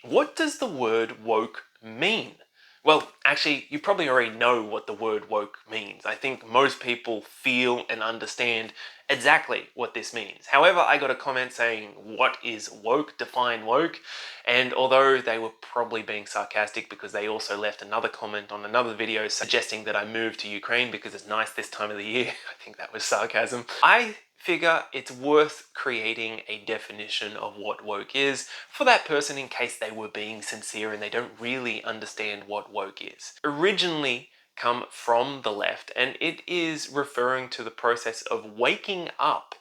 What does the word woke mean? Well, actually, you probably already know what the word woke means. I think most people feel and understand exactly what this means. However, I got a comment saying, "What is woke? Define woke." And although they were probably being sarcastic because they also left another comment on another video suggesting that I move to Ukraine because it's nice this time of the year, I think that was sarcasm. I figure it's worth creating a definition of what woke is for that person in case they were being sincere and they don't really understand what woke is. Originally come from the left, and it is referring to the process of waking up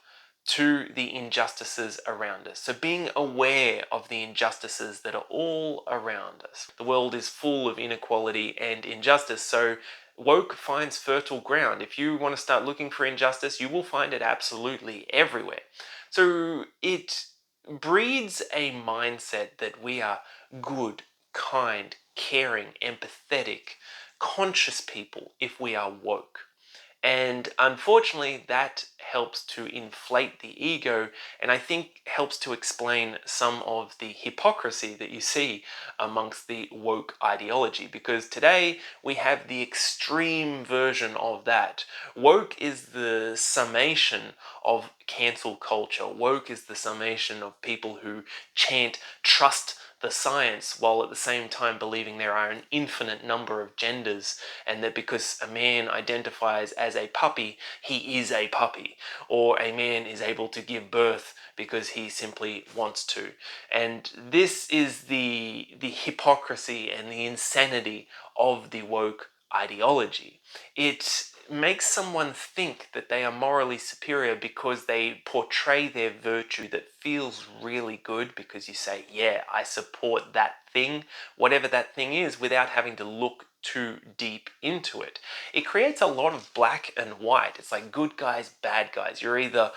to the injustices around us. So being aware of the injustices that are all around us. The world is full of inequality and injustice, so woke finds fertile ground. If you want to start looking for injustice, you will find it absolutely everywhere. So it breeds a mindset that we are good, kind, caring, empathetic, conscious people if we are woke. And unfortunately, that helps to inflate the ego, and I think helps to explain some of the hypocrisy that you see amongst the woke ideology. Because today we have the extreme version of that. Woke is the summation of cancel culture. Woke is the summation of people who chant trust the science while at the same time believing there are an infinite number of genders, and that because a man identifies as a puppy, he is a puppy, or a man is able to give birth because he simply wants to. And this is the hypocrisy and the insanity of the woke ideology. It makes someone think that they are morally superior because they portray their virtue that feels really good, because you say, yeah, I support that thing, whatever that thing is, without having to look too deep into it. It creates a lot of black and white. It's like good guys, bad guys. You're either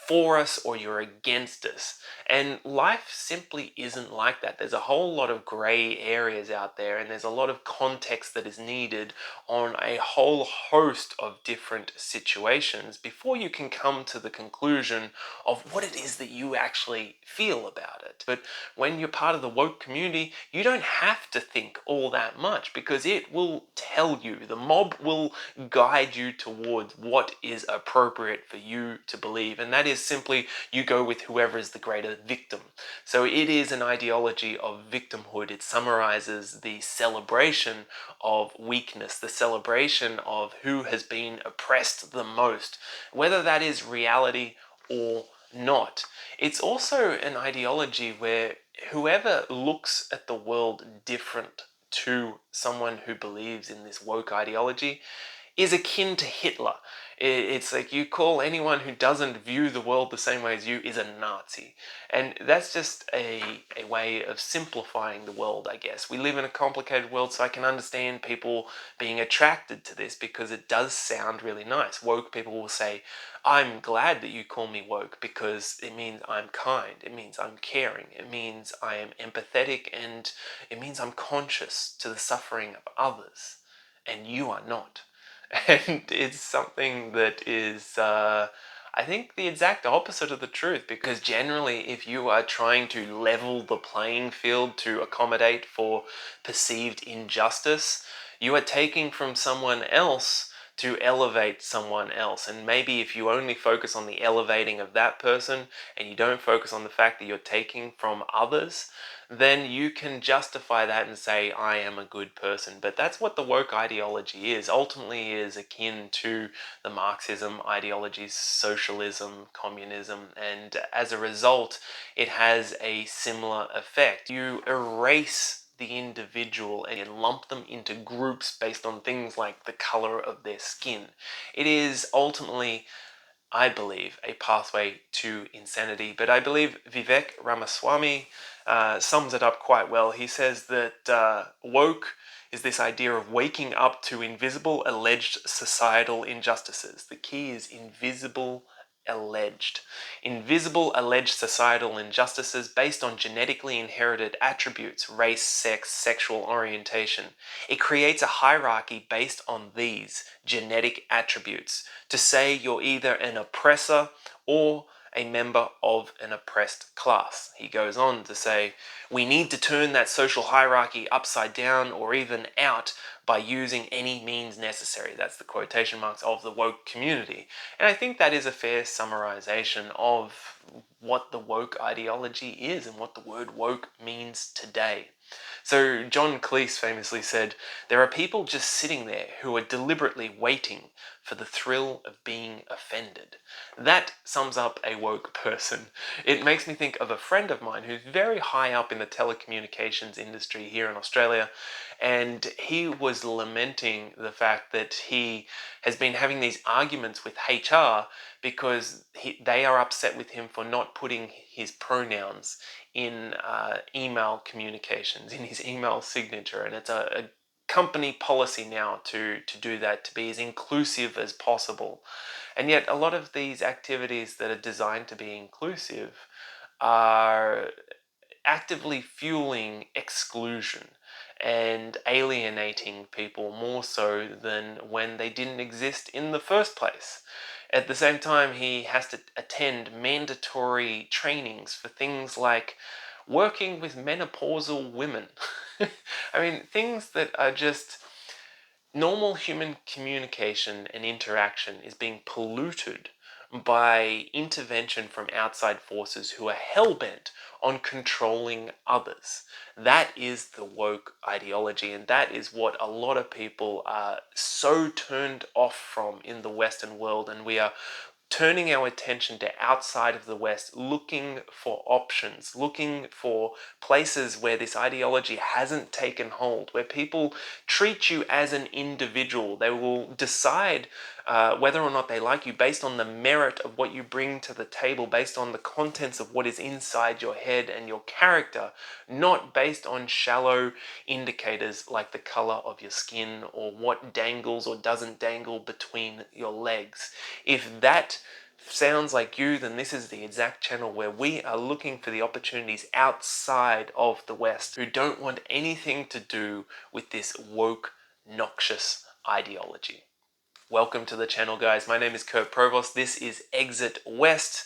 for us or you're against us. And life simply isn't like that. There's a whole lot of gray areas out there, and there's a lot of context that is needed on a whole host of different situations before you can come to the conclusion of what it is that you actually feel about it. But when you're part of the woke community, you don't have to think all that much, because it will tell you. The mob will guide you towards what is appropriate for you to believe, and that is simply you go with whoever is the greater victim. So it is an ideology of victimhood. It summarizes the celebration of weakness, the celebration of who has been oppressed the most, whether that is reality or not. It's also an ideology where whoever looks at the world different to someone who believes in this woke ideology is akin to Hitler. It's like you call anyone who doesn't view the world the same way as you is a Nazi. And that's just a way of simplifying the world, I guess. We live in a complicated world, so I can understand people being attracted to this because it does sound really nice. Woke people will say, I'm glad that you call me woke because it means I'm kind, it means I'm caring, it means I am empathetic, and it means I'm conscious to the suffering of others, and you are not. And it's something that is, I think, the exact opposite of the truth, because generally, if you are trying to level the playing field to accommodate for perceived injustice, you are taking from someone else to elevate someone else. And maybe if you only focus on the elevating of that person and you don't focus on the fact that you're taking from others, then you can justify that and say, I am a good person. But that's what the woke ideology is. Ultimately is akin to the Marxism ideologies, socialism, communism, and as a result, it has a similar effect. You erase the individual and lump them into groups based on things like the color of their skin. It is ultimately, I believe, a pathway to insanity. But I believe Vivek Ramaswamy sums it up quite well. He says that woke is this idea of waking up to invisible alleged societal injustices. The key is invisible alleged. Invisible alleged societal injustices based on genetically inherited attributes, race, sex, sexual orientation. It creates a hierarchy based on these genetic attributes to say you're either an oppressor or a member of an oppressed class. He goes on to say, we need to turn that social hierarchy upside down or even out by using any means necessary. That's the quotation marks of the woke community. And I think that is a fair summarization of what the woke ideology is and what the word woke means today. So John Cleese famously said, there are people just sitting there who are deliberately waiting for the thrill of being offended. That sums up a woke person. It makes me think of a friend of mine who's very high up in the telecommunications industry here in Australia, and he was lamenting the fact that he has been having these arguments with HR because they are upset with him for not putting his pronouns in email communications, in his email signature, and it's a company policy now to do that, to be as inclusive as possible. And yet a lot of these activities that are designed to be inclusive are actively fueling exclusion and alienating people more so than when they didn't exist in the first place. At the same time, he has to attend mandatory trainings for things like working with menopausal women. I mean, things that are just normal human communication and interaction is being polluted by intervention from outside forces who are hell-bent on controlling others. That is the woke ideology, and that is what a lot of people are so turned off from in the Western world, and we are turning our attention to outside of the West, looking for options, looking for places where this ideology hasn't taken hold, where people treat you as an individual. They will decide whether or not they like you based on the merit of what you bring to the table, based on the contents of what is inside your head and your character, not based on shallow indicators like the color of your skin or what dangles or doesn't dangle between your legs. If that sounds like you, then this is the exact channel where we are looking for the opportunities outside of the West who don't want anything to do with this woke, noxious ideology. Welcome to the channel, guys. My name is Kurt Provost. This is Exit West,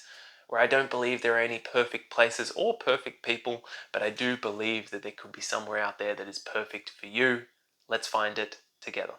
where I don't believe there are any perfect places or perfect people, but I do believe that there could be somewhere out there that is perfect for you. Let's find it together.